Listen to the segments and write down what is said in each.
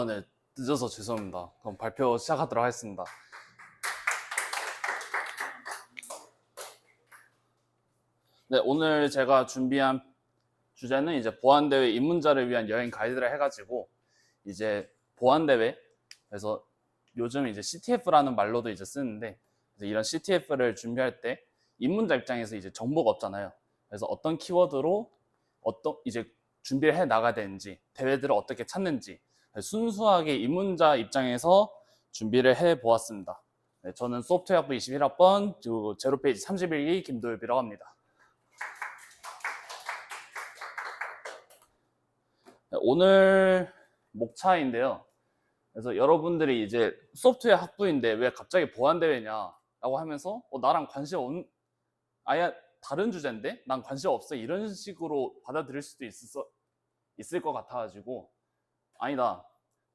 네. 늦어서 죄송합니다. 그럼 발표 시작하도록 하겠습니다. 네, 오늘 제가 준비한 주제는 이제 보안대회 입문자를 위한 여행 가이드를 해가지고 이제 보안대회, 그래서 요즘 이제 CTF라는 말로도 이제 쓰는데 이런 CTF를 준비할 때 입문자 입장에서 이제 정보가 없잖아요. 그래서 어떤 키워드로 어떤 이제 준비를 해 나가야 되는지, 대회들을 어떻게 찾는지 순수하게 입문자 입장에서 준비를 해 보았습니다. 네, 저는 소프트웨어학부 21학번 제로페이지 31기 김도엽이라고 합니다. 네, 오늘 목차인데요. 그래서 여러분들이 이제 소프트웨어 학부인데 왜 갑자기 보안대회냐라고 하면서 나랑 관심 없는, 아예 다른 주제인데 난 관심 없어, 이런 식으로 받아들일 수도 있을 것 같아가지고, 아니다,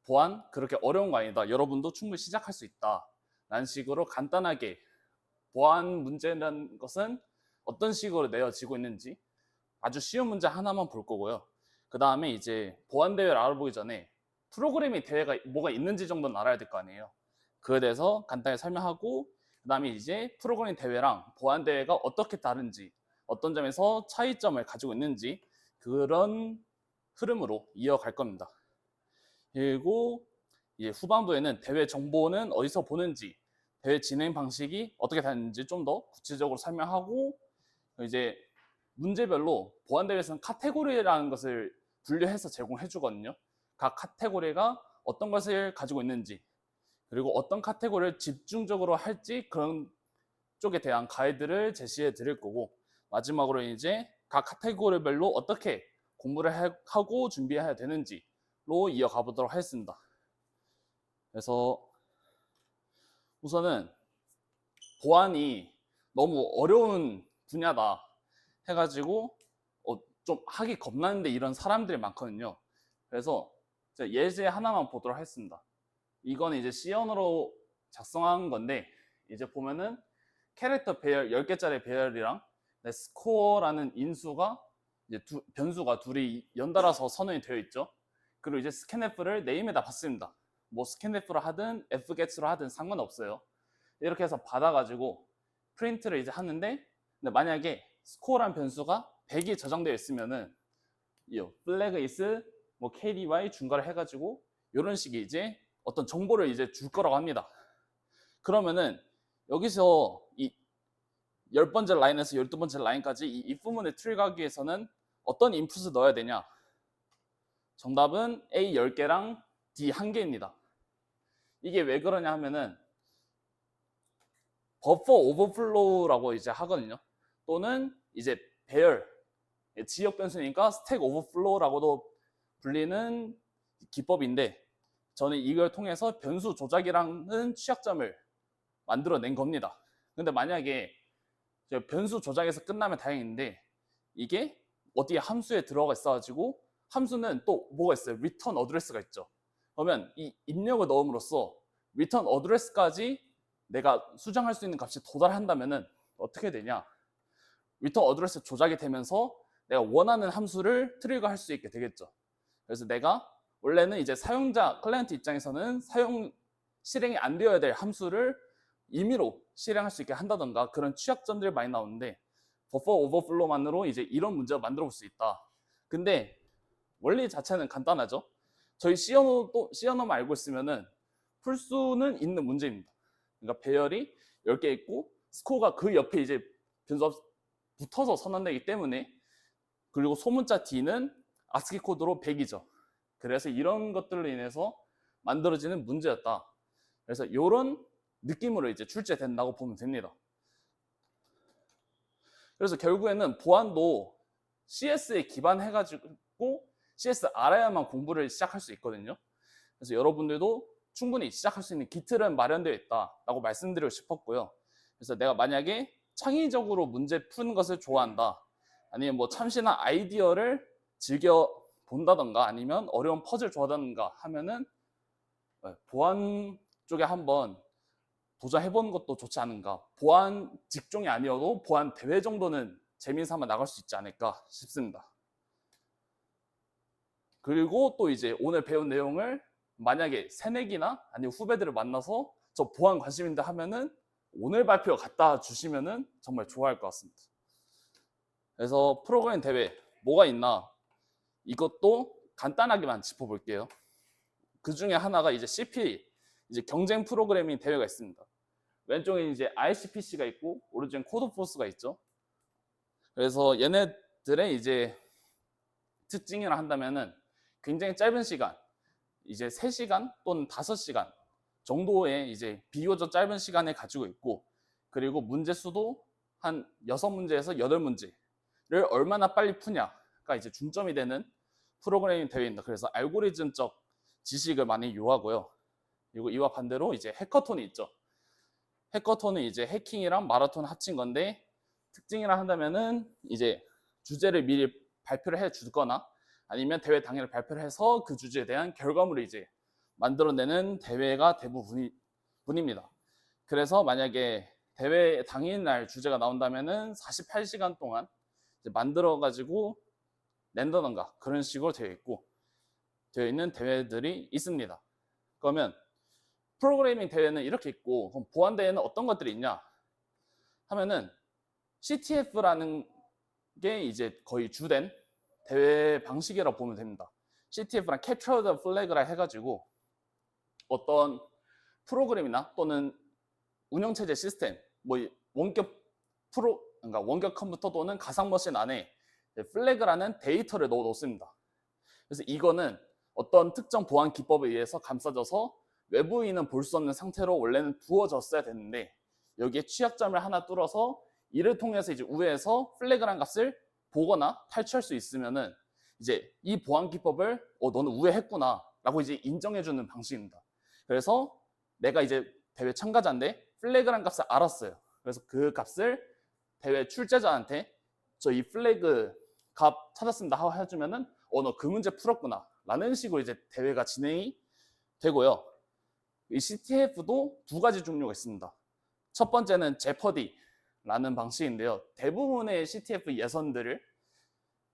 보안 그렇게 어려운 거 아니다, 여러분도 충분히 시작할 수 있다 라는 식으로 간단하게 보안 문제라는 것은 어떤 식으로 내어지고 있는지 아주 쉬운 문제 하나만 볼 거고요. 그 다음에 이제 보안 대회를 알아보기 전에 프로그래밍 대회가 뭐가 있는지 정도는 알아야 될 거 아니에요. 그에 대해서 간단히 설명하고, 그 다음에 이제 프로그래밍 대회랑 보안 대회가 어떻게 다른지, 어떤 점에서 차이점을 가지고 있는지, 그런 흐름으로 이어갈 겁니다. 그리고 이제 후반부에는 대회 정보는 어디서 보는지, 대회 진행 방식이 어떻게 되는지 좀 더 구체적으로 설명하고, 이제 문제별로 보안대회에서는 카테고리라는 것을 분류해서 제공해 주거든요. 각 카테고리가 어떤 것을 가지고 있는지, 그리고 어떤 카테고리를 집중적으로 할지, 그런 쪽에 대한 가이드를 제시해 드릴 거고, 마지막으로 이제 각 카테고리별로 어떻게 공부를 하고 준비해야 되는지로 이어가 보도록 하겠습니다. 그래서 우선은 보안이 너무 어려운 분야다 해가지고 좀 하기 겁나는데 이런 사람들이 많거든요. 그래서 예제 하나만 보도록 하겠습니다. 이건 이제 C언어로 작성한 건데, 이제 보면은 캐릭터 배열 10개짜리 배열이랑 스코어라는 인수가 이제 변수가 둘이 연달아서 선언이 되어 있죠. 그리고 이제 스캔F를 네임에다 받습니다. 뭐 스캔F로 하든 fget로 하든 상관없어요. 이렇게 해서 받아가지고 프린트를 이제 하는데, 근데 만약에 스코어란 변수가 100이 저장되어 있으면은 이 flag is 뭐 kdy 중괄을 해가지고 이런 식의 이제 어떤 정보를 이제 줄 거라고 합니다. 그러면은 여기서 이 10번째 라인에서 12번째 라인까지 이 if문을 트리거하기 위해서는 어떤 인풋을 넣어야 되냐? 정답은 A 10개랑 D 1개입니다. 이게 왜 그러냐 하면은 버퍼 오버플로우라고 이제 하거든요. 또는 이제 배열, 지역 변수니까 스택 오버플로우라고도 불리는 기법인데, 저는 이걸 통해서 변수 조작이라는 취약점을 만들어낸 겁니다. 근데 만약에 변수 조작에서 끝나면 다행인데, 이게 어디에 함수에 들어가 있어가지고, 함수는 또 뭐가 있어요? 리턴 어드레스가 있죠. 그러면 이 입력을 넣음으로써 리턴 어드레스까지 내가 수정할 수 있는 값이 도달한다면은 어떻게 되냐? 리턴 어드레스 조작이 되면서 내가 원하는 함수를 트리거할 수 있게 되겠죠. 그래서 내가 원래는 이제 사용자 클라이언트 입장에서는 실행이 안 되어야 될 함수를 임의로 실행할 수 있게 한다던가, 그런 취약점들이 많이 나오는데, 버퍼 오버플로우만으로 이제 이런 문제를 만들어 볼 수 있다. 근데 원리 자체는 간단하죠. 저희 C언어만 알고 있으면은 풀 수는 있는 문제입니다. 그러니까 배열이 10개 있고 스코어가 그 옆에 이제 변수가 붙어서 선언되기 때문에, 그리고 소문자 D는 ASCII 코드로 100이죠. 그래서 이런 것들로 인해서 만들어지는 문제였다. 그래서 이런 느낌으로 이제 출제된다고 보면 됩니다. 그래서 결국에는 보안도 CS에 기반해가지고 CS 알아야만 공부를 시작할 수 있거든요. 그래서 여러분들도 충분히 시작할 수 있는 기틀은 마련되어 있다라고 말씀드리고 싶었고요. 그래서 내가 만약에 창의적으로 문제 푸는 것을 좋아한다, 아니면 뭐 참신한 아이디어를 즐겨 본다던가, 아니면 어려운 퍼즐 좋아하던가 하면은 보안 쪽에 한번 도전해보는 것도 좋지 않은가. 보안 직종이 아니어도 보안 대회 정도는 재미삼아 나갈 수 있지 않을까 싶습니다. 그리고 또 이제 오늘 배운 내용을 만약에 새내기나 아니면 후배들을 만나서 저 보안 관심인데 하면은 오늘 발표 갖다 주시면은 정말 좋아할 것 같습니다. 그래서 프로그래밍 대회 뭐가 있나 이것도 간단하게만 짚어볼게요. 그 중에 하나가 이제 CP, 이제 경쟁 프로그래밍 대회가 있습니다. 왼쪽에 이제 ICPC가 있고 오른쪽엔 코드포스가 있죠. 그래서 얘네들의 이제 특징이라 한다면은 굉장히 짧은 시간, 이제 3시간 또는 5시간 정도의 이제 비교적 짧은 시간을 가지고 있고, 그리고 문제 수도 한 6문제에서 8문제를 얼마나 빨리 푸냐가 이제 중점이 되는 프로그래밍 대회입니다. 그래서 알고리즘적 지식을 많이 요하고요. 그리고 이와 반대로 이제 해커톤이 있죠. 해커톤은 이제 해킹이랑 마라톤 합친 건데, 특징이라 한다면은 이제 주제를 미리 발표를 해 주거나 아니면 대회 당일 발표를 해서 그 주제에 대한 결과물을 이제 만들어내는 대회가 대부분입니다. 그래서 만약에 대회 당일날 주제가 나온다면은 48시간 동안 이제 만들어 가지고 낸다던가 그런 식으로 되어 있는 대회들이 있습니다. 그러면 프로그래밍 대회는 이렇게 있고, 그럼 보안 대회는 어떤 것들이 있냐 하면은 CTF라는 게 이제 거의 주된 대회 방식이라고 보면 됩니다. CTF랑 Capture the Flag라 해가지고 어떤 프로그램이나 또는 운영체제 시스템, 뭐 그러니까 원격 컴퓨터 또는 가상 머신 안에 플래그라는 데이터를 넣어 놓습니다. 그래서 이거는 어떤 특정 보안 기법에 의해서 감싸져서 외부인은 볼 수 없는 상태로 원래는 두어졌어야 되는데, 여기에 취약점을 하나 뚫어서 이를 통해서 이제 우회해서 플래그란 값을 보거나 탈취할 수 있으면은 이제 이 보안 기법을 너는 우회했구나 라고 이제 인정해주는 방식입니다. 그래서 내가 이제 대회 참가자인데 플래그란 값을 알았어요. 그래서 그 값을 대회 출제자한테 저 이 플래그 값 찾았습니다 하고 해주면은 너 그 문제 풀었구나 라는 식으로 이제 대회가 진행이 되고요. 이 CTF도 2가지 종류가 있습니다. 첫 번째는 제퍼디라는 방식인데요. 대부분의 CTF 예선들이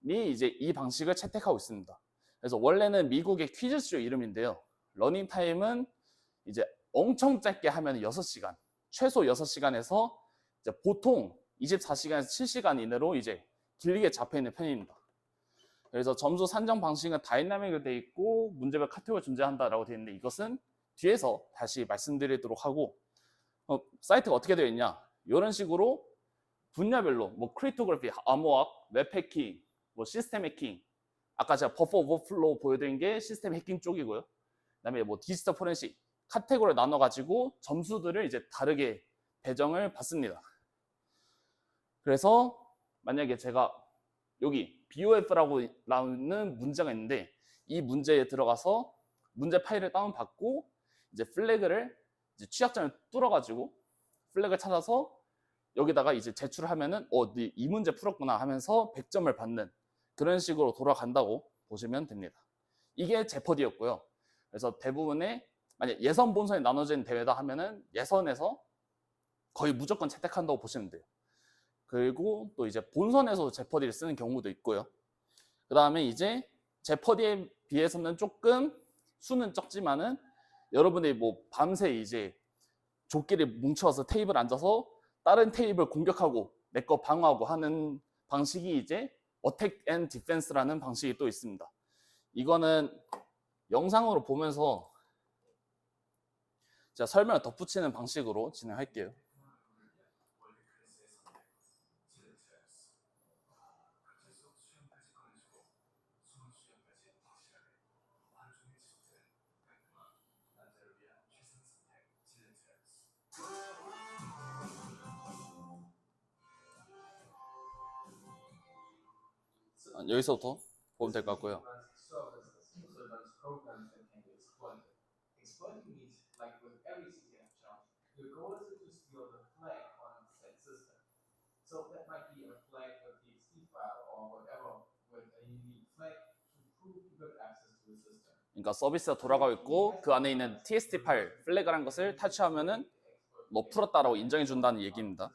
이제 이 방식을 채택하고 있습니다. 그래서 원래는 미국의 퀴즈쇼 이름인데요. 러닝 타임은 이제 엄청 짧게 하면 6시간, 최소 6시간에서 이제 보통 24시간에서 7시간 이내로 이제 길게 잡혀 있는 편입니다. 그래서 점수 산정 방식은 다이나믹으로 되어 있고 문제별 카테고리가 존재한다라고 되어 있는데, 이것은 뒤에서 다시 말씀드리도록 하고, 사이트가 어떻게 되어 있냐 이런 식으로 분야별로 뭐 크립토그래피, 암호학, 웹 해킹, 뭐 시스템 해킹, 아까 제가 버퍼 오버플로우 보여드린 게 시스템 해킹 쪽이고요. 그다음에 뭐 디지털 포렌식 카테고리를 나눠 가지고 점수들을 이제 다르게 배정을 받습니다. 그래서 만약에 제가 여기 BOF라고 나오는 문제가 있는데, 이 문제에 들어가서 문제 파일을 다운받고 이제 플래그를 이제 취약점을 뚫어가지고 플래그를 찾아서 여기다가 이제 제출을 하면은 이 문제 풀었구나 하면서 100점을 받는 그런 식으로 돌아간다고 보시면 됩니다. 이게 제퍼디였고요. 그래서 대부분의 만약 예선 본선이 나눠진 대회다 하면은 예선에서 거의 무조건 채택한다고 보시면 돼요. 그리고 또 이제 본선에서 제퍼디를 쓰는 경우도 있고요. 그 다음에 이제 제퍼디에 비해서는 조금 수는 적지만은 여러분들이 뭐 밤새 이제 조끼를 뭉쳐서 테이블 앉아서 다른 테이블 공격하고 내 거 방어하고 하는 방식이 이제 어택 앤 디펜스라는 방식이 또 있습니다. 이거는 영상으로 보면서 제가 설명을 덧붙이는 방식으로 진행할게요. 여기서부터 보면 될 것 같고요. 그러니까 서비스가 돌아가고 있고 그 안에 있는 TST 파일 플래그란 것을 탈취하면은 너 풀었다라고 인정해 준다는 얘기입니다.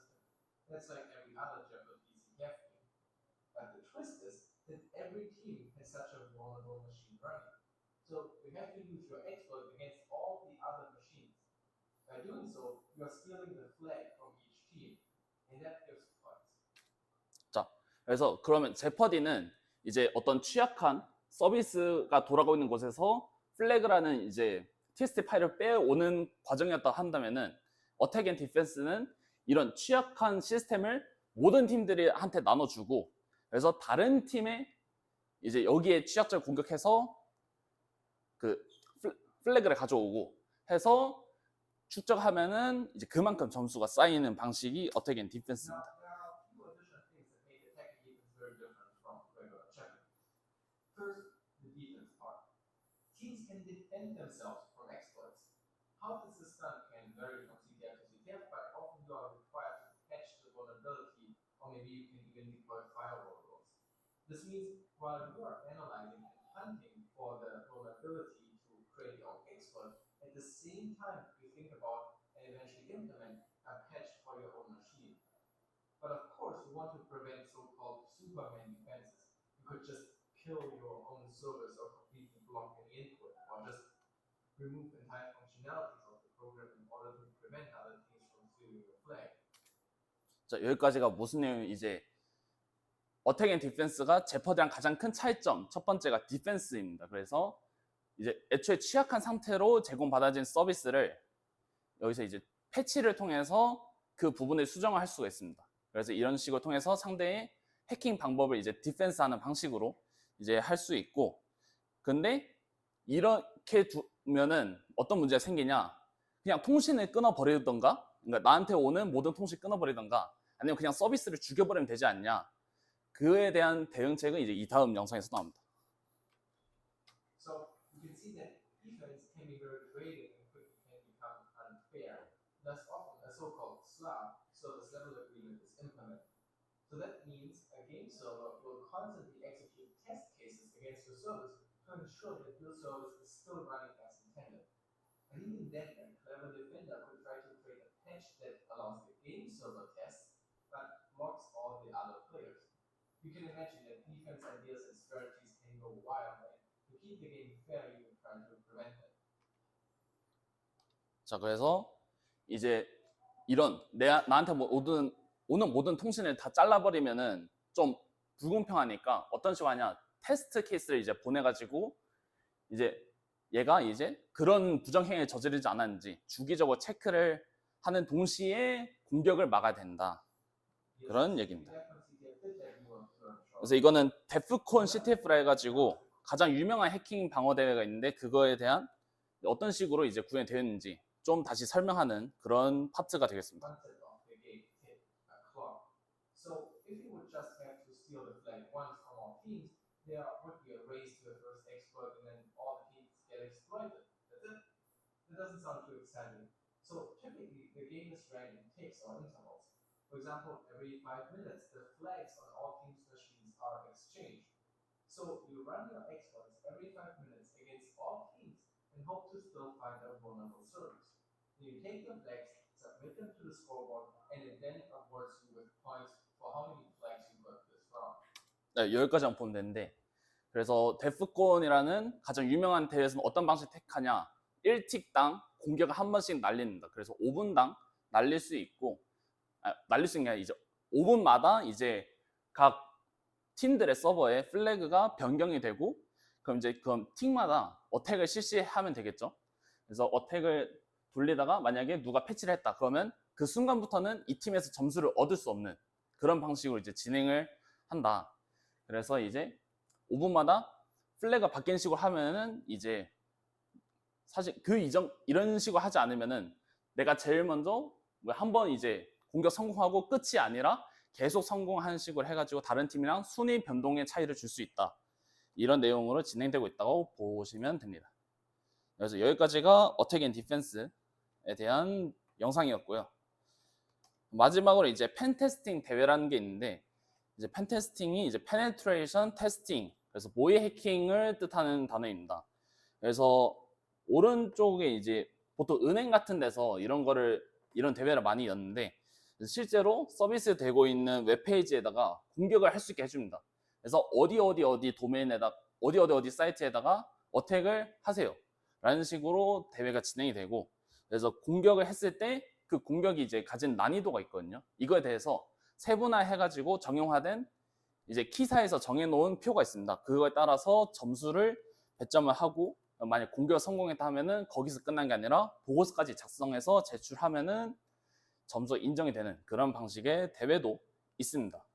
So you have to use your exploit against all the other machines. By doing so, you are stealing the flag from each team, and that gives points. 자, 그래서 그러면 제퍼디는 이제 어떤 취약한 서비스가 돌아가고 있는 곳에서 플래그라는 이제 txt 파일을 빼오는 과정이었다 한다면은 어택 앤 디펜스는 이런 취약한 시스템을 모든 팀들이 한테 나눠주고 그래서 다른 팀에 이제 여기에 취약점을 공격해서 그 플래그를 가져오고 해서 축적하면은 이제 그만큼 점수가 쌓이는 방식이 어택 앤 디펜스입니다. Now, there are a few additional things that make attack and defense very different from regular checking. First, the defense part. Teams can defend themselves from exploits. How this is done can vary from CTF to CTF, but often you are required to patch the vulnerability, or maybe you can even deploy firewall rules. This means while you are analyzing and hunting for the vulnerability to create your own exploit, at the same time you think about and eventually implement a patch for your own machine. But of course, you want to prevent so-called Superman defenses. You could just kill your own service or completely block any input, or just remove entire functionalities of the program in order to prevent other teams from stealing your flag. 자, 여기까지가 무슨 내용이 이제 어택 앤 디펜스가 제퍼디랑 가장 큰 차이점 첫 번째가 디펜스입니다. 그래서 이제 애초에 취약한 상태로 제공받아진 서비스를 여기서 이제 패치를 통해서 그 부분을 수정을 할 수가 있습니다. 그래서 이런 식으로 통해서 상대의 해킹 방법을 이제 디펜스하는 방식으로 이제 할 수 있고, 근데 이렇게 두면은 어떤 문제가 생기냐? 그냥 통신을 끊어버리던가, 그러니까 나한테 오는 모든 통신 끊어버리던가, 아니면 그냥 서비스를 죽여버리면 되지 않냐? 그에 대한 대응책은 이제 이 다음 영상에서 나옵니다. So you can see that defense can be very degrading and quickly can become unfair. Thus, often a so-called SLA, service level agreement, is implemented. So that means a game server will constantly execute test cases against your service to ensure that your service is still running as intended. And even then, a clever defender could try to create a patch that allows the game server tests, but blocks all the other players. You can imagine that defense ideas and strategies can go wild, and to keep the game fair, you can try to prevent that. 자, 그래서 이제 이런 나한테 오는 모든 통신을 다 잘라버리면은 좀 불공평하니까 어떤 식으로 하냐? 테스트 케이스를 이제 보내가지고 이제 얘가 이제 그런 부정행위를 저지르지 않았는지 주기적으로 체크를 하는 동시에 공격을 막아야 된다. 그런 얘기입니다. 그래서 이거는 데프콘 CTF라 해가지고 가장 유명한 해킹 방어 대회가 있는데 그거에 대한 어떤 식으로 이제 구현이 되었는지 좀 다시 설명하는 그런 파트가 되겠습니다. Concept of the gate hit a clock. So if you would just have to steal the flag once from all teams, there would be a race to the first exploit, and then all the teams get exploited. That's it. That doesn't sound too exciting. So typically, the game is ran in ticks or intervals. For example, every 5 minutes, the flags on all teams' machines are exchanged. So you run your exploits every 5 minutes against all teams and hope to still find a vulnerable service. Then you take the flags, submit them to the scoreboard, and it then awards you with points for how many flags you got this round. 네, 여기까지만 보면 되는데, 그래서 데프콘이라는 가장 유명한 대회에서는 어떤 방식을 택하냐? 1틱당 공격을 한 번씩 날립니다. 그래서 5분당 날릴 수 있고, 날릴 수 있는 게 아니라 이제 5분마다 이제 각 팀들의 서버에 플래그가 변경이 되고, 그럼 이제 그 팀마다 어택을 실시하면 되겠죠. 그래서 어택을 돌리다가 만약에 누가 패치를 했다 그러면 그 순간부터는 이 팀에서 점수를 얻을 수 없는 그런 방식으로 이제 진행을 한다. 그래서 이제 5분마다 플래그가 바뀌는 식으로 하면은 이제 사실 이런 식으로 하지 않으면은 내가 제일 먼저 한번 이제 공격 성공하고 끝이 아니라 계속 성공하는 식으로 해가지고 다른 팀이랑 순위 변동의 차이를 줄 수 있다. 이런 내용으로 진행되고 있다고 보시면 됩니다. 그래서 여기까지가 어택 앤 디펜스에 대한 영상이었고요. 마지막으로 이제 펜테스팅 대회라는 게 있는데, 이제 펜테스팅이 이제 페네트레이션 테스팅, 그래서 모의 해킹을 뜻하는 단어입니다. 그래서 오른쪽에 이제 보통 은행 같은 데서 이런 대회를 많이 였는데, 실제로 서비스 되고 있는 웹페이지에다가 공격을 할 수 있게 해줍니다. 그래서 어디 도메인에다 어디 사이트에다가 어택을 하세요 라는 식으로 대회가 진행이 되고, 그래서 공격을 했을 때 그 공격이 이제 가진 난이도가 있거든요. 이거에 대해서 세분화해가지고 정형화된 이제 키사에서 정해놓은 표가 있습니다. 그거에 따라서 점수를 배점을 하고, 만약 공격 성공했다 하면은 거기서 끝난 게 아니라 보고서까지 작성해서 제출하면은 점수가 인정이 되는 그런 방식의 대회도 있습니다.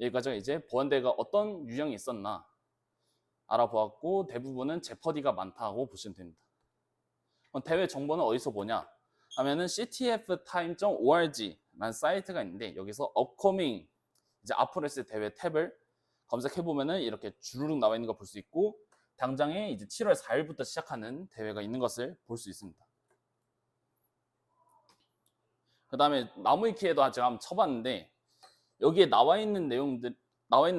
여기까지가 이제 보안대회가 어떤 유형이 있었나 알아보았고, 대부분은 제퍼디가 많다고 보시면 됩니다. 대회 정보는 어디서 보냐 하면은 ctftime.org라는 사이트가 있는데, 여기서 upcoming 이제 앞으로 했을 대회 탭을 검색해 보면은 이렇게 주르륵 나와 있는 거 볼 수 있고, 당장에 이제 7월 4일부터 시작하는 대회가 있는 것을 볼 수 있습니다. 그 다음에 나무위키에도 제가 한번 쳐봤는데, 여기에 나와 있는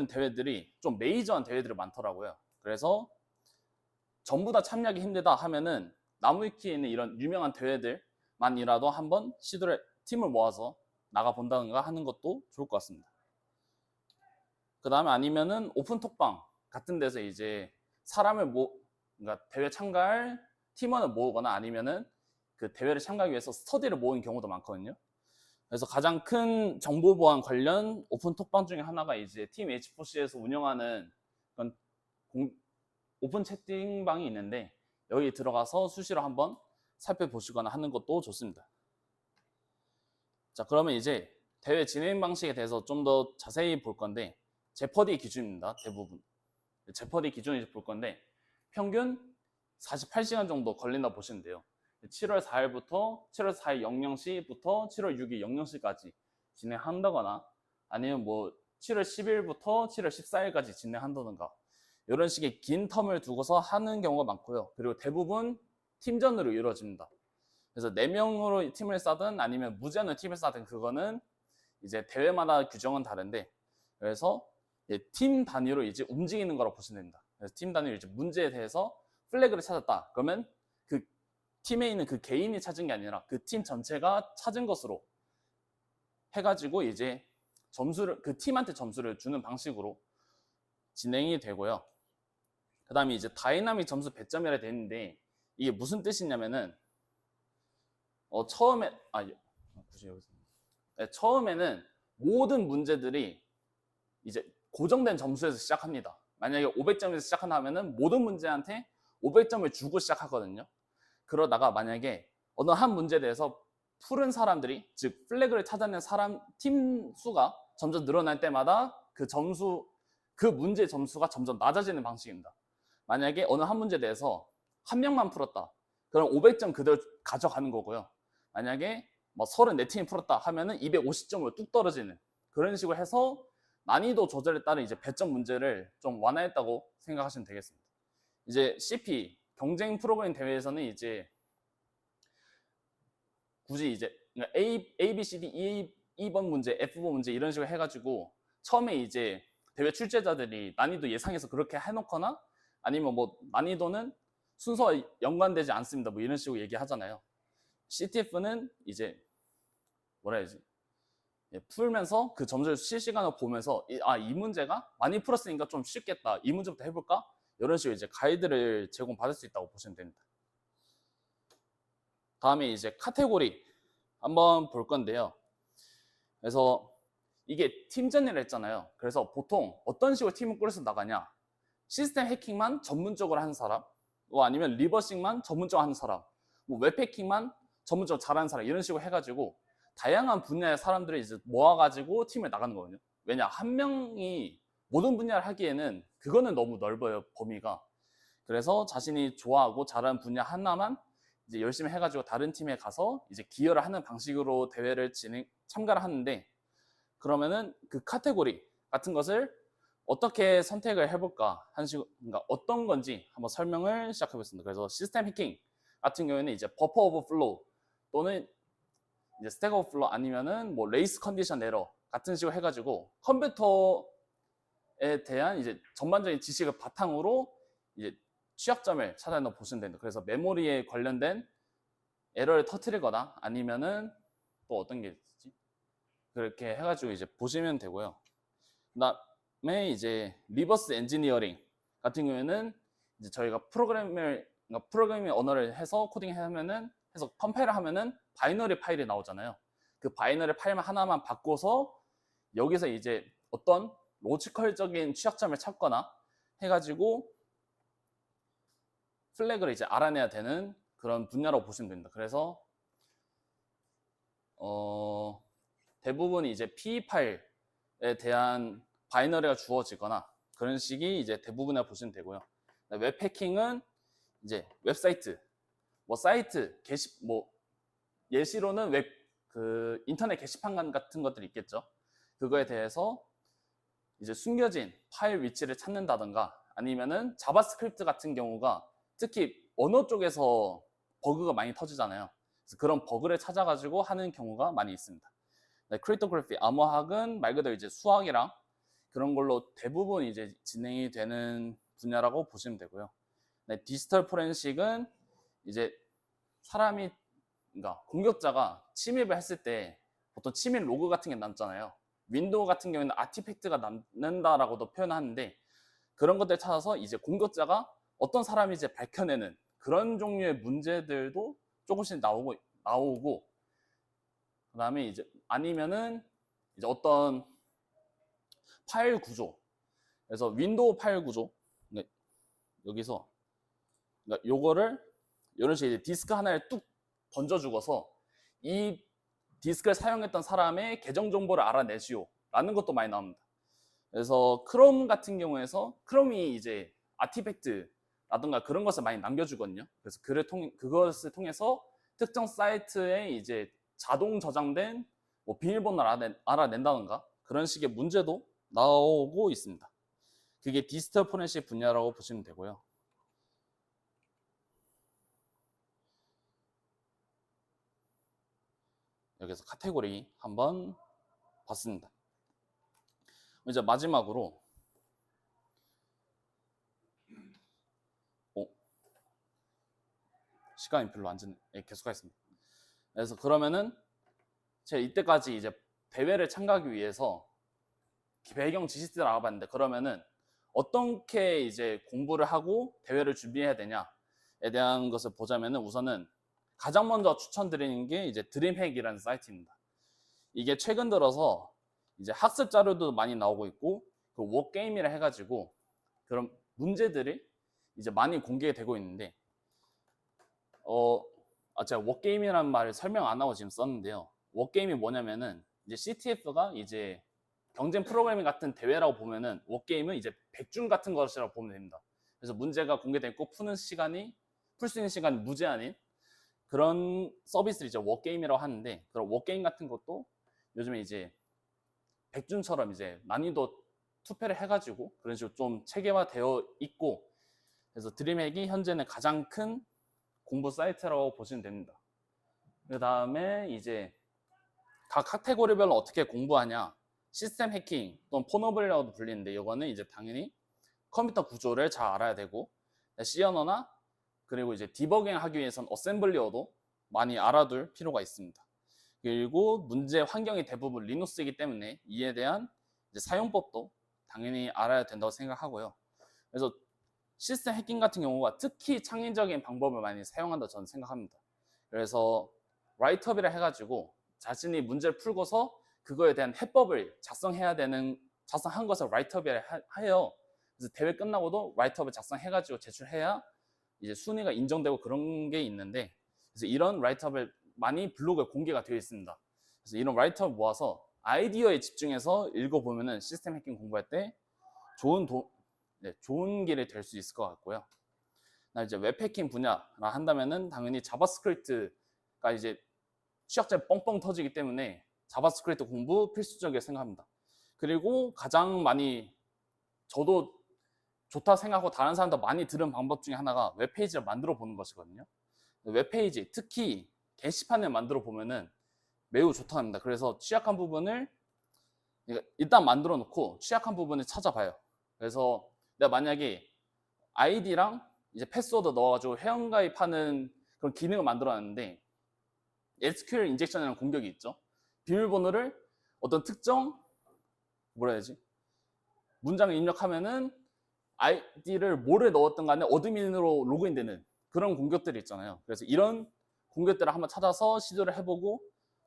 대회들이 좀 메이저한 대회들이 많더라고요. 그래서 전부 다 참여하기 힘들다 하면은 나무위키에 있는 이런 유명한 대회들만이라도 한번 팀을 모아서 나가 본다든가 하는 것도 좋을 것 같습니다. 그 다음에 아니면은 오픈톡방 같은 데서 이제 그러니까 대회 참가할 팀원을 모으거나 아니면은 그 대회를 참가하기 위해서 스터디를 모으는 경우도 많거든요. 그래서 가장 큰 정보 보안 관련 오픈톡방 중에 하나가 이제 팀 H4C에서 운영하는 그런 오픈 채팅방이 있는데, 여기 들어가서 수시로 한번 살펴보시거나 하는 것도 좋습니다. 자, 그러면 이제 대회 진행 방식에 대해서 좀 더 자세히 볼 건데, 제퍼디 기준입니다. 대부분 제퍼디 기준을 볼 건데, 평균 48시간 정도 걸린다 보시면 돼요. 7월 4일부터 7월 4일 00시부터 7월 6일 00시까지 진행한다거나, 아니면 뭐 7월 10일부터 7월 14일까지 진행한다든가, 이런 식의 긴 텀을 두고서 하는 경우가 많고요. 그리고 대부분 팀전으로 이루어집니다. 그래서 4명으로 팀을 싸든 아니면 무제한으로 팀을 싸든 그거는 이제 대회마다 규정은 다른데, 그래서 팀 단위로 이제 움직이는 거라고 보시면 됩니다. 그래서 팀 단위로 이제 문제에 대해서 플래그를 찾았다 그러면 그 팀에 있는 그 개인이 찾은 게 아니라 그 팀 전체가 찾은 것으로 해가지고 이제 그 팀한테 점수를 주는 방식으로 진행이 되고요. 그 다음에 이제 다이나믹 점수 배점이라 되어 있는데, 이게 무슨 뜻이냐면은 처음에는 모든 문제들이 이제 고정된 점수에서 시작합니다. 만약에 500점에서 시작한다면은 모든 문제한테 500점을 주고 시작하거든요. 그러다가 만약에 어느 한 문제에 대해서 푸른 사람들이, 즉 플래그를 찾아낸 팀 수가 점점 늘어날 때마다 그 문제의 점수가 점점 낮아지는 방식입니다. 만약에 어느 한 문제에 대해서 한 명만 풀었다, 그럼 500점 그대로 가져가는 거고요. 만약에 뭐 34팀이 풀었다 하면은 250점으로 뚝 떨어지는 그런 식으로 해서 난이도 조절에 따른 이제 배점 문제를 좀 완화했다고 생각하시면 되겠습니다. 이제 CP 경쟁 프로그램 대회에서는 이제 굳이 이제 A, B, C, D, E번 문제, F번 문제 이런 식으로 해가지고 처음에 이제 대회 출제자들이 난이도 예상해서 그렇게 해놓거나, 아니면 뭐 난이도는 순서와 연관되지 않습니다 뭐 이런 식으로 얘기하잖아요. CTF는 이제 뭐라 해야지, 풀면서 그 점수를 실시간으로 보면서 이 문제가 많이 풀었으니까 좀 쉽겠다, 이 문제부터 해볼까, 이런 식으로 이제 가이드를 제공받을 수 있다고 보시면 됩니다. 다음에 이제 카테고리 한번 볼 건데요. 그래서 이게 팀전이라 했잖아요. 그래서 보통 어떤 식으로 팀을 꾸려서 나가냐, 시스템 해킹만 전문적으로 하는 사람, 뭐 아니면 리버싱만 전문적으로 하는 사람, 뭐 웹 해킹만 전문적으로 잘하는 사람, 이런 식으로 해가지고 다양한 분야의 사람들을 이제 모아가지고 팀을 나가는 거거든요. 왜냐, 한 명이 모든 분야를 하기에는 그거는 너무 넓어요, 범위가. 그래서 자신이 좋아하고 잘하는 분야 하나만 이제 열심히 해가지고 다른 팀에 가서 이제 기여를 하는 방식으로 대회를 참가를 하는데, 그러면은 그 카테고리 같은 것을 어떻게 선택을 해볼까 하는 식으로, 그러니까 어떤 건지 한번 설명을 시작해 보겠습니다. 그래서 시스템 해킹 같은 경우에는 이제 버퍼 오버플로우 또는 이제 스택 오버플로우 아니면은 뭐 레이스 컨디션 에러 같은 식으로 해가지고 컴퓨터에 대한 이제 전반적인 지식을 바탕으로 이제 취약점을 찾아내 보시면 됩니다. 그래서 메모리에 관련된 에러를 터뜨리거나 아니면은 또 어떤 게 있지? 그렇게 해가지고 이제 보시면 되고요. 그다음에 이제 리버스 엔지니어링 같은 경우에는 이제 저희가 프로그래밍 언어를 해서 코딩하면은 해서 컴파일을 하면은 바이너리 파일이 나오잖아요. 그 바이너리 파일만 하나만 바꿔서 여기서 이제 어떤 로지컬적인 취약점을 찾거나 해가지고 플래그를 이제 알아내야 되는 그런 분야라고 보시면 됩니다. 그래서 대부분 이제 PE 파일에 대한 바이너리가 주어지거나 그런 식이 이제 대부분이라고 보시면 되고요. 웹해킹은 이제 웹사이트, 뭐 사이트 게시, 뭐 예시로는 인터넷 게시판 같은 것들이 있겠죠. 그거에 대해서 이제 숨겨진 파일 위치를 찾는다던가 아니면은 자바스크립트 같은 경우가 특히 언어 쪽에서 버그가 많이 터지잖아요. 그래서 그런 버그를 찾아가지고 하는 경우가 많이 있습니다. 크립토그래피, 암호학은 말 그대로 이제 수학이랑 그런 걸로 대부분 이제 진행이 되는 분야라고 보시면 되고요. 디지털 포렌식은 이제 사람이, 그러니까 공격자가 침입을 했을 때 보통 침입 로그 같은 게 남잖아요. 윈도우 같은 경우에는 아티팩트가 남는다라고도 표현하는데 그런 것들 찾아서 이제 공격자가 어떤 사람이 이제 밝혀내는 그런 종류의 문제들도 조금씩 나오고 그다음에 이제 아니면은 이제 어떤 파일 구조, 그래서 윈도우 파일 구조, 여기서 그러니까 요거를 이런 식으로 디스크 하나를 뚝 던져주고서 이 디스크를 사용했던 사람의 계정 정보를 알아내시오 라는 것도 많이 나옵니다. 그래서 크롬 같은 경우에서 크롬이 이제 아티팩트라든가 그런 것을 많이 남겨주거든요. 그래서 그것을 통해서 특정 사이트에 이제 자동 저장된 뭐 비밀번호를 알아낸다던가 그런 식의 문제도 나오고 있습니다. 그게 디지털 포렌식 분야라고 보시면 되고요. 여기서 카테고리 한번 봤습니다. 이제 마지막으로 시간이 별로 안 지네. 계속하겠습니다. 그래서 그러면은 제가 이때까지 이제 대회를 참가하기 위해서 배경 지식들을 알아봤는데 그러면은 어떻게 이제 공부를 하고 대회를 준비해야 되냐에 대한 것을 보자면은 우선은 가장 먼저 추천드리는 게 이제 드림핵이라는 사이트입니다. 이게 최근 들어서 이제 학습 자료도 많이 나오고 있고 그 워게임이라 해가지고 그런 문제들이 이제 많이 공개되고 있는데 제가 워게임이라는 말을 설명 안 하고 지금 썼는데요. 워게임이 뭐냐면은 이제 CTF가 이제 경쟁 프로그래밍 같은 대회라고 보면은 워게임은 이제 백준 같은 것이라고 보면 됩니다. 그래서 문제가 공개되고 풀 수 있는 시간이 무제한인 그런 서비스를 이제 워게임이라고 하는데 그런 워게임 같은 것도 요즘에 이제 백준처럼 이제 난이도 투표를 해가지고 그런 식으로 좀 체계화되어 있고 그래서 드림핵이 현재는 가장 큰 공부 사이트라고 보시면 됩니다. 그 다음에 이제 각 카테고리별로 어떻게 공부하냐 시스템 해킹 또는 폰오블이라고도 불리는데 이거는 이제 당연히 컴퓨터 구조를 잘 알아야 되고 C 언어나 그리고 이제 디버깅 하기 위해서는 어셈블리어도 많이 알아둘 필요가 있습니다. 그리고 문제 환경이 대부분 리눅스이기 때문에 이에 대한 이제 사용법도 당연히 알아야 된다고 생각하고요. 그래서 시스템 해킹 같은 경우가 특히 창의적인 방법을 많이 사용한다 저는 생각합니다. 그래서 라이트업이라 해가지고 자신이 문제를 풀고서 그거에 대한 해법을 작성한 것을 라이트업이라 해요. 그래서 대회 끝나고도 라이트업을 작성해가지고 제출해야 이제 순위가 인정되고 그런 게 있는데 그래서 이런 라이트업을 많이 블로그에 공개가 되어 있습니다. 그래서 이런 라이트업 모아서 아이디어에 집중해서 읽어보면은 시스템 해킹 공부할 때 좋은 길이 될 수 있을 것 같고요. 이제 웹 해킹 분야라 한다면은 당연히 자바스크립트가 이제 취약점이 뻥뻥 터지기 때문에 자바스크립트 공부 필수적이라고 생각합니다. 그리고 가장 많이 저도 좋다 생각하고 다른 사람도 많이 들은 방법 중에 하나가 웹페이지를 만들어 보는 것이거든요. 웹페이지 특히 게시판을 만들어 보면은 매우 좋다고 합니다. 그래서 취약한 부분을 일단 만들어 놓고 취약한 부분을 찾아봐요. 그래서 내가 만약에 아이디랑 이제 패스워드 넣어가지고 회원가입하는 그런 기능을 만들어 놨는데 SQL 인젝션이라는 공격이 있죠. 비밀번호를 어떤 특정 문장을 입력하면은 아이디를 뭐를 넣었든 간에 어드민으로 로그인되는 그런 공격들이 있잖아요. 그래서 이런 공격들을 한번 찾아서 시도를 해보고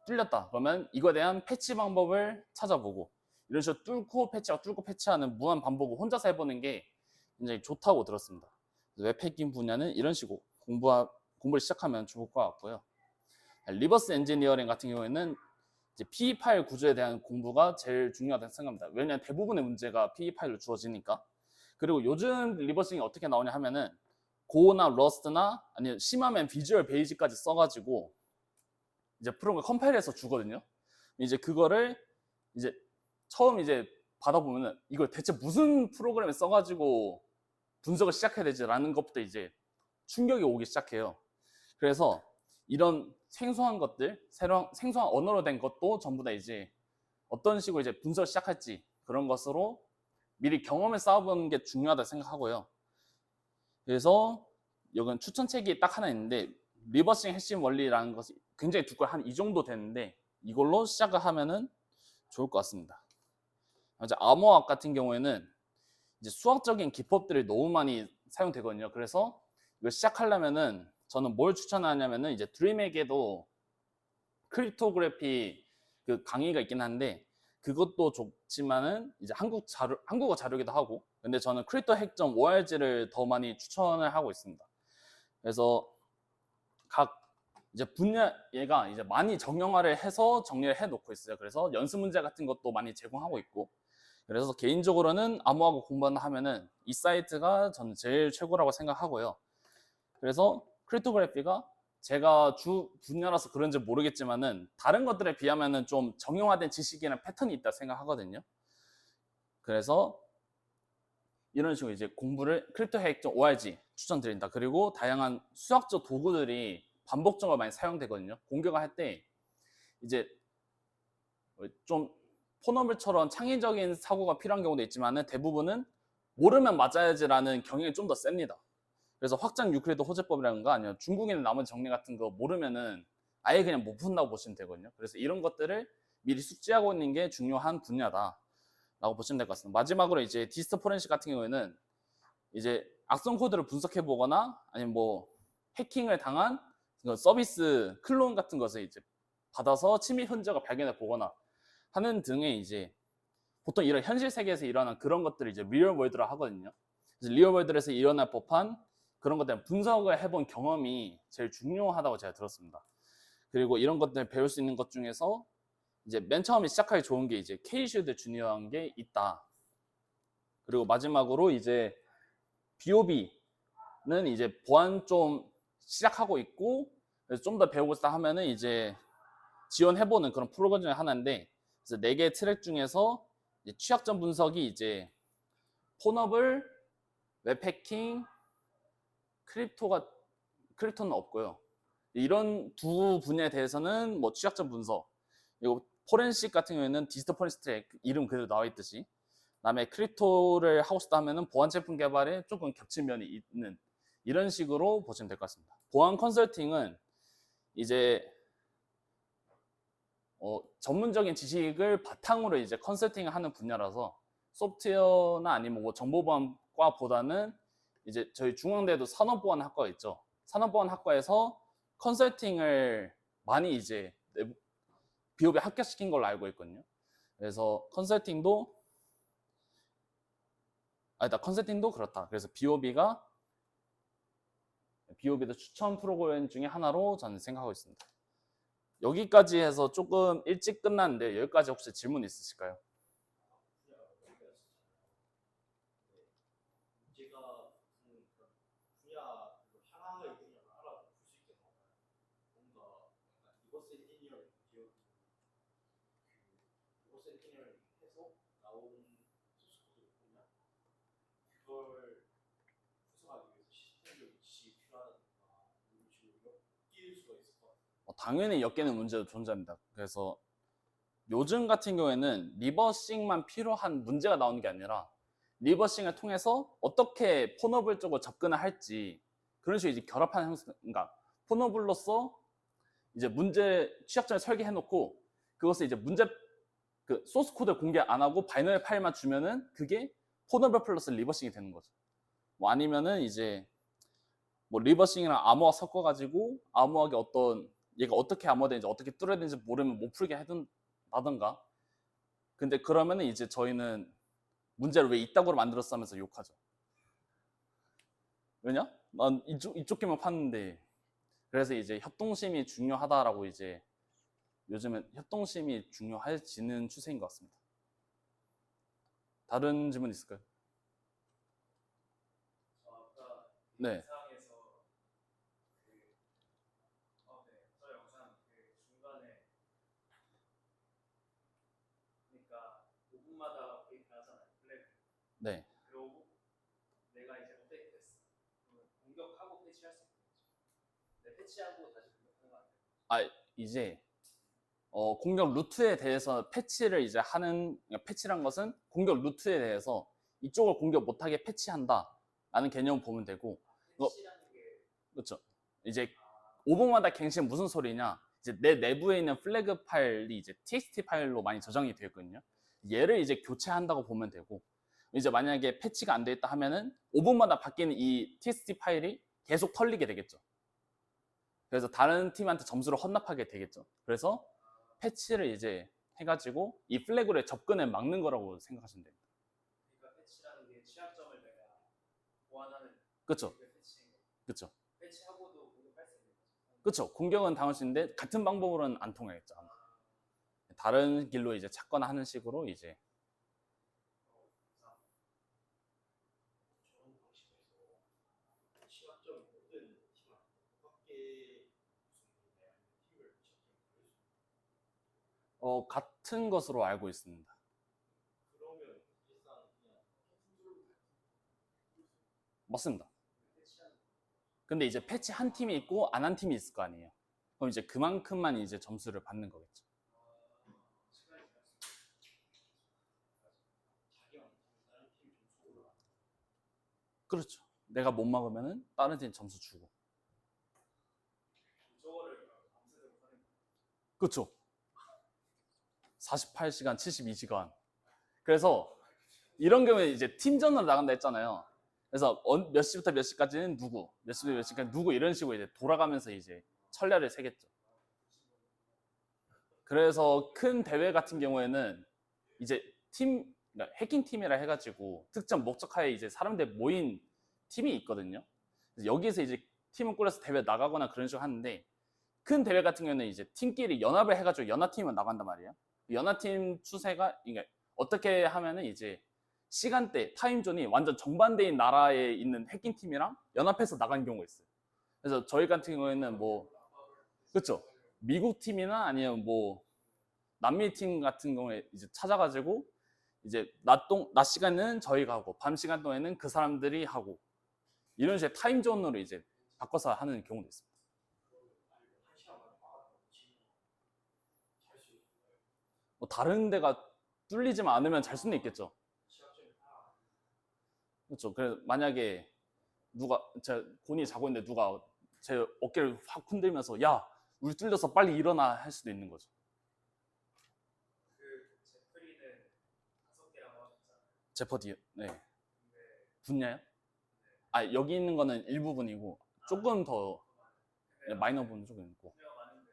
뚫렸다 그러면 이거에 대한 패치 방법을 찾아보고 이런 식으로 뚫고 패치하는 무한 반복을 혼자서 해보는 게 굉장히 좋다고 들었습니다. 웹해킹 분야는 이런 식으로 공부를 시작하면 좋을 것 같고요. 리버스 엔지니어링 같은 경우에는 이제 PE 파일 구조에 대한 공부가 제일 중요하다고 생각합니다. 왜냐하면 대부분의 문제가 PE 파일로 주어지니까. 그리고 요즘 리버싱이 어떻게 나오냐 하면은 고나 러스트나 아니면 심하면 비주얼 베이직까지 써가지고 이제 프로그램 컴파일해서 주거든요. 이제 그거를 이제 처음 이제 받아보면은 이걸 대체 무슨 프로그램을 써가지고 분석을 시작해야 되지라는 것부터 이제 충격이 오기 시작해요. 그래서 이런 생소한 것들, 생소한 언어로 된 것도 전부 다 이제 어떤 식으로 이제 분석을 시작할지 그런 것으로 미리 경험을 쌓아보는 게 중요하다 생각하고요. 그래서 여기는 추천책이 딱 하나 있는데 리버싱 핵심 원리라는 것이 굉장히 두꺼워 한 이 정도 되는데 이걸로 시작을 하면은 좋을 것 같습니다. 이제 암호학 같은 경우에는 이제 수학적인 기법들이 너무 많이 사용되거든요. 그래서 이걸 시작하려면은 저는 뭘 추천하냐면은 이제 드림에게도 크립토그래피 그 강의가 있긴 한데 그것도 좋지만은 이제 한국어 자료기도 하고 근데 저는 크립토 핵점 ORG를 더 많이 추천을 하고 있습니다. 그래서 각 이제 분야 얘가 이제 많이 정형화를 해서 정리를 해 놓고 있어요. 그래서 연습 문제 같은 것도 많이 제공하고 있고 그래서 개인적으로는 암호하고 공부한다 하면은 이 사이트가 저는 제일 최고라고 생각하고요. 그래서 크립토그래피가 제가 주 분야라서 그런지 모르겠지만은 다른 것들에 비하면은 좀 정형화된 지식이나 패턴이 있다 생각하거든요. 그래서 이런 식으로 이제 공부를 크립토 핵점 ORG 추천드린다. 그리고 다양한 수학적 도구들이 반복적으로 많이 사용되거든요. 공격을 할 때 이제 좀 포너블처럼 창의적인 사고가 필요한 경우도 있지만은 대부분은 모르면 맞아야지라는 경향이 좀 더 셉니다. 그래서 확장 유클리드 호재법이라든가 아니면 중국인의 나머지 정리 같은 거 모르면은 아예 그냥 못 푼다고 보시면 되거든요. 그래서 이런 것들을 미리 숙지하고 있는 게 중요한 분야다라고 보시면 될 것 같습니다. 마지막으로 이제 디지털 포렌식 같은 경우에는 이제 악성 코드를 분석해 보거나 아니면 뭐 해킹을 당한 서비스 클론 같은 것을 이제 받아서 침입 흔적을 발견해 보거나 하는 등의 이제 보통 이런 현실 세계에서 일어난 그런 것들을 이제 리얼 월드라 하거든요. 그래서 리얼 월드에서 일어날 법한 그런 것들 분석을 해본 경험이 제일 중요하다고 제가 들었습니다. 그리고 이런 것들 배울 수 있는 것 중에서 이제 맨 처음에 시작하기 좋은 게 이제 K-쉴드 주니어한 게 있다. 그리고 마지막으로 이제 BOB는 이제 보안 좀 시작하고 있고 좀 더 배우고 싶다 하면은 이제 지원해보는 그런 프로그램 중에 하나인데 그래서 4개 트랙 중에서 이제 취약점 분석이 이제 폰업을 웹해킹 크립토는 없고요. 이런 두 분야에 대해서는 뭐 취약점 분석 그리고 포렌식 같은 경우에는 디지털 포렌식 트랙 이름 그대로 나와 있듯이 그다음에 크립토를 하고 싶다 하면은 보안 제품 개발에 조금 겹친 면이 있는 이런 식으로 보시면 될 것 같습니다. 보안 컨설팅은 이제 전문적인 지식을 바탕으로 이제 컨설팅을 하는 분야라서 소프트웨어나 아니면 뭐 정보보안과보다는 이제 저희 중앙대도 산업보안학과 있죠. 산업보안학과에서 컨설팅을 많이 이제 비오비에 합격시킨 걸로 알고 있거든요. 그래서 컨설팅도 그렇다. 그래서 BOB도 추천 프로그램 중에 하나로 저는 생각하고 있습니다. 여기까지 해서 조금 일찍 끝났는데 여기까지 혹시 질문 있으실까요? 제가 무슨 분야 하나가 있느냐 알아볼 수 있게 나와요. 뭔가 약간 리버스 엔지니어링 기업 리버스 엔지니어링 해서 나온 소스 코드를 보면 그걸 분석하기 위해서 시스템적인 지식이 필요하다든가 이런 식으로 엮일 수가 있을 것 같아요. 당연히 엮이는 문제도 존재합니다. 그래서 요즘 같은 경우에는 리버싱만 필요한 문제가 나오는 게 아니라 리버싱을 통해서 어떻게 폰업을 쪽으로 접근을 할지 그런 식으로 이제 결합하는 형식, 그러니까 폰업으로서 이제 문제 취약점을 설계해 놓고 그것을 이제 문제 그 소스 코드를 공개 안 하고 바이너리 파일만 주면은 그게 코너벨 플러스 리버싱이 되는 거죠. 뭐 아니면은 이제 뭐 리버싱이랑 아머와 섞어가지고 아머하게 어떤 얘가 어떻게 아머되는지 어떻게 뚫어야 되는지 모르면 못 풀게 하든가. 근데 그러면은 이제 저희는 문제를 왜 이따구로 만들었어 하면서 욕하죠. 왜냐? 난 이쪽 게임만 팠는데. 그래서 이제 협동심이 중요하다라고 이제 요즘은 협동심이 중요해지는 추세인 것 같습니다. 다른 질문 있을까요? 아까 네. 영상에서 저 영상 중간에 그러니까 5분마다 업데이트 하잖아요. 플래그. 네. 그러고 내가 이제 업데이트 됐어. 그러면 공격하고 패치할 수 있는 거죠. 근데 패치하고 다시 공격하는 거 아니에요? 이제 공격 루트에 대해서 패치를 이제 하는, 그러니까 패치란 것은 공격 루트에 대해서 이쪽을 공격 못하게 패치한다 라는 개념을 보면 되고, 패치라는 게 그렇죠. 이제 5분마다 갱신 무슨 소리냐, 이제 내 내부에 있는 플래그 파일이 이제 txt 파일로 많이 저장이 되어 있거든요. 얘를 이제 교체한다고 보면 되고, 이제 만약에 패치가 안 돼 있다 하면은 5분마다 바뀌는 이 txt 파일이 계속 털리게 되겠죠. 그래서 다른 팀한테 점수를 헌납하게 되겠죠. 그래서 패치를 이제 해가지고 이 플래그의 접근을 막는 거라고 생각하시면 됩니다. 그러니까 패치라는 게 취약점을 내가 보완하는 그렇죠. 그 패치인 거. 그렇죠. 패치하고도 공격할 수 있는 거죠. 그렇죠. 공격은 당할 수 있는데 같은 방법으로는 안 통하겠죠. 아마. 다른 길로 이제 찾거나 하는 식으로 이제. 저런 방식에서 취약점이 모든 팀한테 똑같게 구성되냐 아니면 팀을 취약점이 다를 수 있나요? 같은 것으로 알고 있습니다. 그러면 일단 그냥 팀들로 맞습니다. 패치하는 근데 이제 패치 한 팀이 있고 안 한 팀이 있을 거 아니에요. 그럼 이제 그만큼만 이제 점수를 받는 거겠죠. 시간이 지날수록 자기가 못하면 다른 팀 점수 올라가. 그렇죠. 내가 못 막으면은 다른 팀 점수 주고. 저거를 밤새도록 하는 거. 그렇죠. 48시간, 72시간. 그래서 이런 경우에 이제 팀전으로 나간다 했잖아요. 그래서 몇 시부터 몇 시까지는 누구, 몇 시부터 몇 시까지 누구 이런 식으로 이제 돌아가면서 이제 천략을 세겠죠. 그래서 큰 대회 같은 경우에는 이제 그러니까 해킹 팀이라 해가지고 특정 목적하에 이제 사람들 모인 팀이 있거든요. 그래서 여기서 이제 팀을 꾸려서 대회 나가거나 그런 식으로 하는데, 큰 대회 같은 경우는 이제 팀끼리 연합을 해가지고 연합팀은 나간단 말이에요. 연합팀 추세가, 그러니까 어떻게 하면은 이제 시간대, 타임존이 완전 정반대인 나라에 있는 해킹팀이랑 연합해서 나간 경우가 있어요. 그래서 저희 같은 경우에는 뭐, 그렇죠. 미국 팀이나 아니면 뭐 남미 팀 같은 경우에 이제 찾아가지고 이제 낮 시간에는 저희가 하고 밤 시간 동안에는 그 사람들이 하고 이런 식의 타임존으로 이제 바꿔서 하는 경우도 있습니다. 뭐 다른 데가 뚫리지만 않으면 잘 수는 있겠죠. 그렇죠. 그래서 만약에 제가 곤이 자고 있는데 누가 제 어깨를 확 흔들면서 야, 우리 뚫려서 빨리 일어나 할 수도 있는 거죠. 그 제프리는 5개라고 하셨잖아요. 제퍼디, 네. 근데 붙냐요? 여기 있는 거는 일부분이고 조금 더 마이너 부분 조금 있고. 분야가 많은데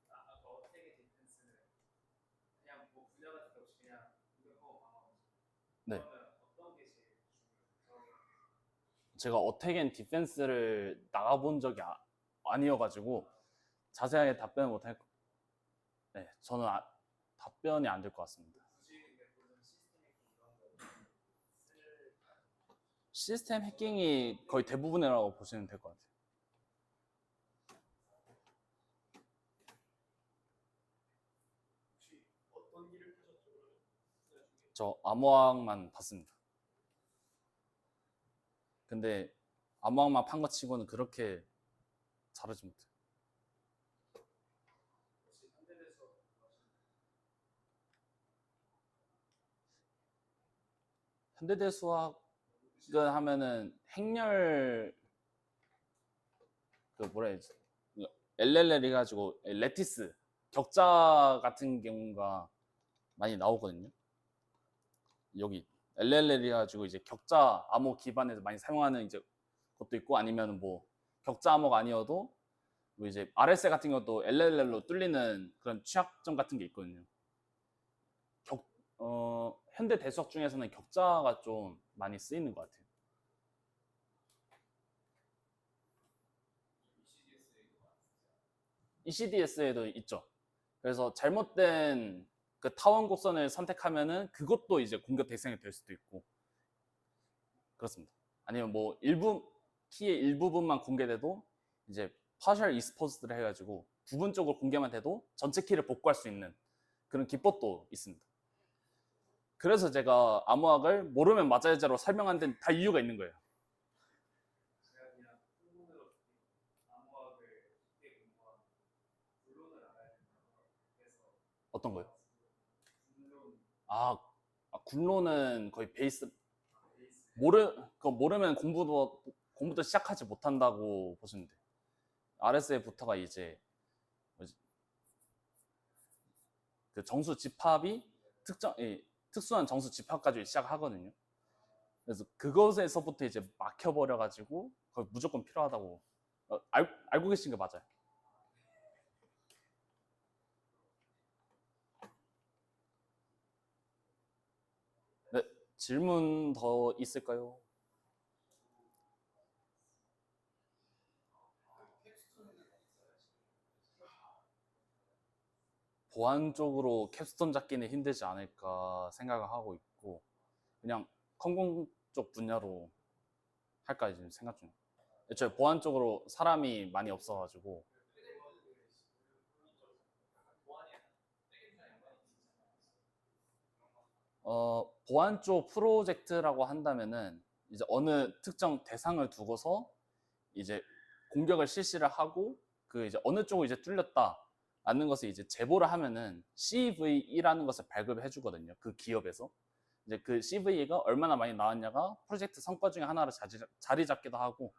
아까 어택의 디펜스는 그냥 뭐 분야 같은 게 없이 그냥 공격하고 방어하고. 네. 그러면 어떤 게 제일 중요해요? 제가 어택 앤 디펜스를 나가본 적이 아니어가지고 자세하게 답변을 못할 거. 네, 저는 답변이 안 될 것 같습니다. 굳이 근데 그런 시스템 해킹이 거의 대부분이라고 보시면 될 것 같아요. 혹시 어떤 일을 하셨죠? 그러면? 저 암호학만 봤습니다. 근데 암호학만 판 것 치고는 그렇게 잘하지 못해요. 혹시 현대에서 현대대 수학을 하면은 행렬 그 뭐라 해야지, LLL 해가지고 레티스 격자 같은 경우가 많이 나오거든요. 여기 LLL이 가지고 이제 격자 암호 기반에서 많이 사용하는 이제 것도 있고, 아니면 뭐 격자 암호가 아니어도 뭐 이제 RSA 같은 것도 LLL로 뚫리는 그런 취약점 같은 게 있거든요. 현대 대수학 중에서는 격자가 좀 많이 쓰이는 것 같아요. ECDS에도 있죠. 그래서 잘못된 그 타원 곡선을 선택하면은 그것도 이제 공격 대상이 될 수도 있고 그렇습니다. 아니면 뭐 일부 키의 일부분만 공개돼도 이제 partial exposed를 해가지고 부분적으로 공개만 돼도 전체 키를 복구할 수 있는 그런 기법도 있습니다. 그래서 제가 암호학을 모르면 맞아야지로 설명한 데는 다 이유가 있는 거예요. 제가 그냥 한국으로 암호학을 쉽게 공부하는 굴론을 알아야 된다고 해서 어떤 거요? 굴론 굴론은 거의 베이스 베이스 그거 모르면 공부도 시작하지 못한다고 보시면 돼요. RSA부터가 이제 뭐지? 그 정수 집합이 특수한 정수 집합까지 시작하거든요. 그래서 그것에서부터 이제 막혀버려가지고 거의 무조건 필요하다고 알고 계신 게 맞아요. 네, 질문 더 있을까요? 보안 쪽으로 캡스톤 잡기는 힘들지 않을까 생각을 하고 있고, 그냥 컴공 쪽 분야로 할까 지금 생각 중이에요. 애초에 보안 쪽으로 사람이 많이 없어가지고. 보안 쪽 프로젝트라고 한다면은 이제 어느 특정 대상을 두고서 이제 공격을 실시를 하고 그 이제 어느 쪽을 이제 뚫렸다라는 것을 이제 제보를 하면은 CVE라는 것을 발급해 주거든요. 그 기업에서. 이제 그 CVE가 얼마나 많이 나왔냐가 프로젝트 성과 중에 하나로 자리 잡기도 하고,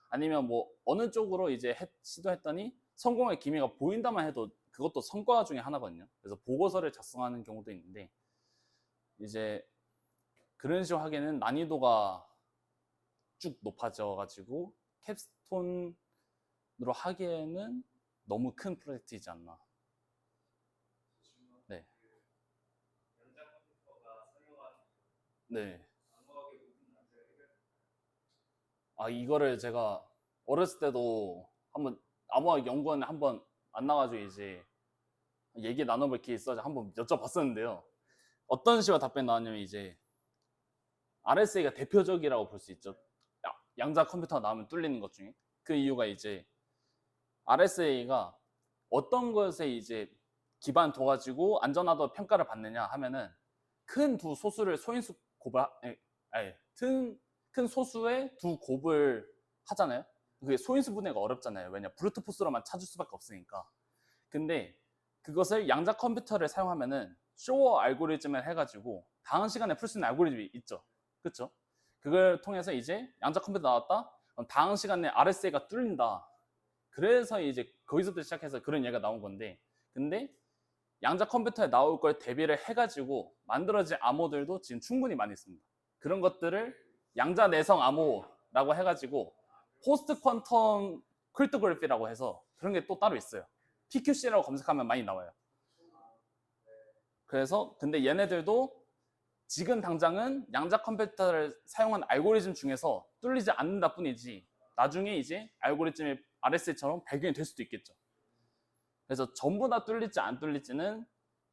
아니면 뭐 어느 쪽으로 이제 시도했더니 성공의 기미가 보인다만 해도 그것도 성과 중에 하나거든요. 그래서 보고서를 작성하는 경우도 있는데, 이제 그런 식으로 하기에는 난이도가 쭉 높아져 가지고 캡스톤으로 하기에는 너무 큰 프로젝트이지 않나. 네. 연장 컴퓨터가 사용하는 네. 암호학의 모든 문제를 해결. 이거를 제가 어렸을 때도 한번 암호학 연구원에 한번 만나가지고 이제 얘기 나눠볼 기회 있어서 한번 여쭤봤었는데요. 어떤 식으로 답변이 나왔냐면 이제 RSA가 대표적이라고 볼 수 있죠. 양자 컴퓨터가 나오면 뚫리는 것 중에. 그 이유가 이제 RSA가 어떤 것에 이제 기반 둬가지고 안전하다고 평가를 받느냐 하면은 큰 두 소수를 소인수 큰 소수의 두 곱을 하잖아요. 그게 소인수 분해가 어렵잖아요. 왜냐 브루트 포스로만 찾을 수밖에 없으니까. 근데 그것을 양자 컴퓨터를 사용하면은 쇼어 알고리즘을 해가지고 다음 시간에 풀 수 있는 알고리즘이 있죠. 그렇죠? 그걸 통해서 이제 양자 컴퓨터 나왔다. 그럼 다음 시간에 RSA가 뚫린다. 그래서 이제 거기서부터 시작해서 그런 얘기가 나온 건데, 근데 양자 컴퓨터에 나올 걸 대비를 해가지고 만들어진 암호들도 지금 충분히 많이 있습니다. 그런 것들을 양자 내성 암호라고 해가지고 포스트 퀀텀 크립토그래피라고 해서 그런 게 또 따로 있어요. PQC라고 검색하면 많이 나와요. 그래서 근데 얘네들도 지금 당장은 양자 컴퓨터를 사용한 알고리즘 중에서 뚫리지 않는다 뿐이지 나중에 이제 알고리즘이 RSA처럼 발견이 될 수도 있겠죠. 그래서 전부 다 뚫릴지 안 뚫릴지는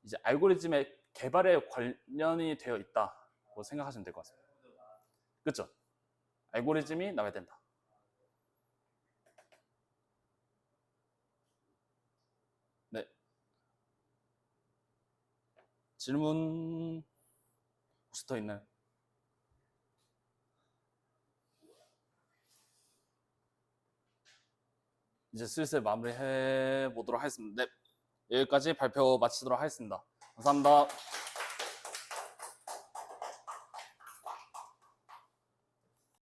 이제 알고리즘의 개발에 관련이 되어 있다고 생각하시면 될 것 같습니다. 그렇죠? 알고리즘이 나와야 된다. 네. 질문 혹시 더 있나요? 이제 슬슬 마무리해 보도록 하겠습니다. 네. 여기까지 발표 마치도록 하겠습니다. 감사합니다.